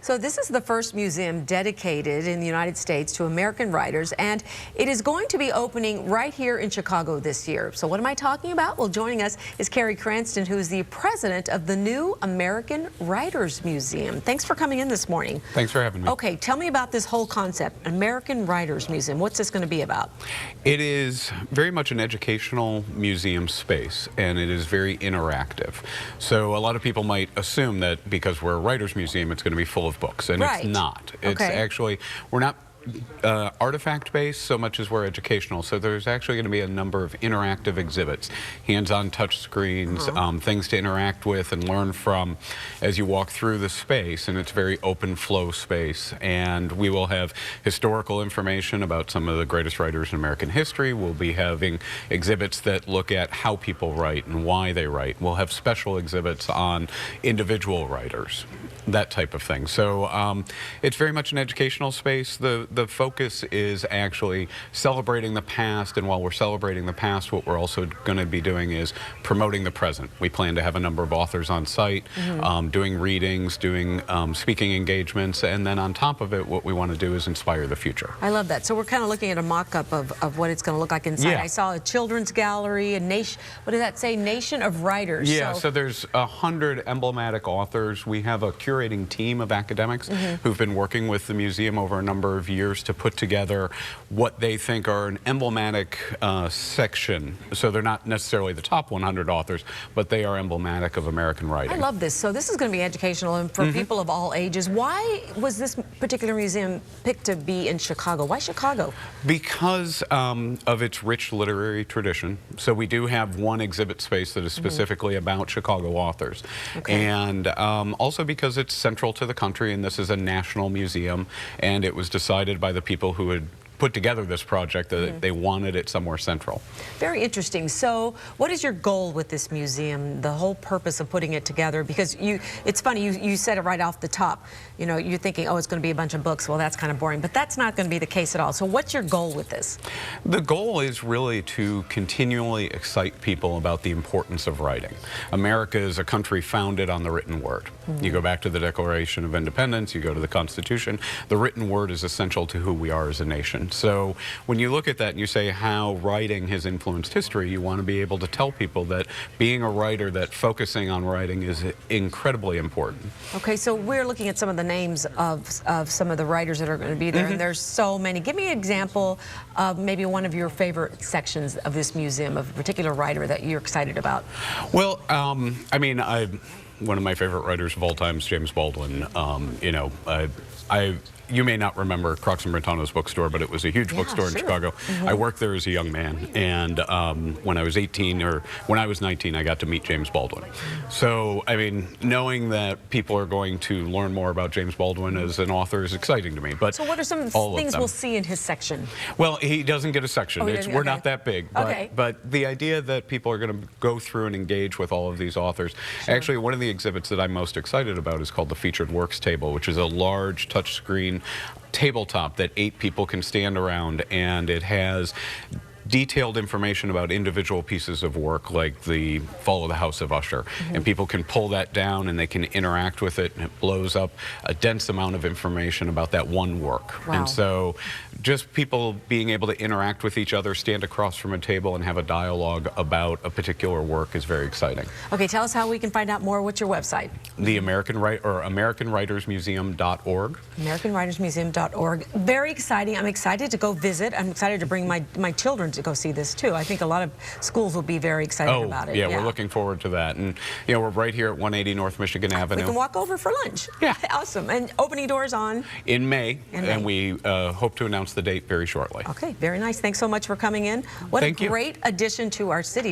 So this is the first museum dedicated in the United States to American writers, and it is going to be opening right here in Chicago this year. So what am I talking about? Well, joining us is Carrie Cranston, who is the president of the new American Writers Museum. Thanks for coming in this morning. Thanks for having me. Okay, tell me about this whole concept, American Writers Museum. What's this going to be about? It is very much an educational museum space, and it is very interactive. So a lot of people might assume that because we're a writers museum, it's going to be full of books, and Right. it's not. It's actually, we're not artifact based so much as we're educational. So there's actually going to be a number of interactive exhibits, hands-on touch screens, things to interact with and learn from as you walk through the space, and it's very open flow space. And we will have historical information about some of the greatest writers in American history. We'll be having exhibits that look at how people write and why they write. We'll have special exhibits on individual writers, that type of thing. So it's very much an educational space. The focus is actually celebrating the past, and while we're celebrating the past, what we're also going to be doing is promoting the present. We plan to have a number of authors on site, doing readings, doing speaking engagements, and then on top of it, what we want to do is inspire the future. I love that. So we're kind of looking at a mock-up of what it's going to look like inside. Yeah. I saw a children's gallery, a nation, what did that say? Nation of Writers. Yeah, so there's 100 emblematic authors. We have a curating team of academics who've been working with the museum over a number of years to put together what they think are an emblematic section. So they're not necessarily the top 100 authors, but they are emblematic of American writing. I love this. So this is going to be educational and for people of all ages. Why was this particular museum picked to be in Chicago? Why Chicago? Because of its rich literary tradition. So we do have one exhibit space that is specifically about Chicago authors. And also because it's central to the country, and this is a national museum, and it was decided by the people who had put together this project that they wanted it somewhere central. Very interesting. So what is your goal with this museum, the whole purpose of putting it together? Because it's funny, you said it right off the top. You know, you're thinking, oh, it's going to be a bunch of books. Well, that's kind of boring. But that's not going to be the case at all. So what's your goal with this? The goal is really to continually excite people about the importance of writing. America is a country founded on the written word. You go back to the Declaration of Independence, you go to the Constitution. The written word is essential to who we are as a nation. So when you look at that and you say how writing has influenced history, you want to be able to tell people that being a writer, that focusing on writing is incredibly important. Okay, so we're looking at some of the names of some of the writers that are going to be there, and there's so many. Give me an example of maybe one of your favorite sections of this museum, of a particular writer that you're excited about. Well, I mean, one of my favorite writers of all time is James Baldwin. You know, you may not remember Crux and Brentano's bookstore, but it was a huge bookstore in Chicago. I worked there as a young man, and when I was 18, or when I was 19, I got to meet James Baldwin. So, I mean, knowing that people are going to learn more about James Baldwin as an author is exciting to me. But so what are some things we'll see in his section? Well, he doesn't get a section. We're not that big. But the idea that people are going to go through and engage with all of these authors. Actually, one of the exhibits that I'm most excited about is called the Featured Works Table, which is a large touchscreen tabletop that 8 people can stand around, and it has detailed information about individual pieces of work, like the Fall of the House of Usher. And people can pull that down and they can interact with it, and it blows up a dense amount of information about that one work. And so just people being able to interact with each other, stand across from a table and have a dialogue about a particular work is very exciting. Okay, tell us how we can find out more. What's your website? The AmericanWritersMuseum.org. AmericanWritersMuseum.org. Very exciting. I'm excited to go visit. I'm excited to bring my children to go see this too. I think a lot of schools will be very excited about it. Yeah, we're looking forward to that. And you know, we're right here at 180 North Michigan Avenue. We can walk over for lunch. Yeah. Awesome. And opening doors on? In May. And we hope to announce the date very shortly. Okay, very nice. Thanks so much for coming in. What a great addition to our city.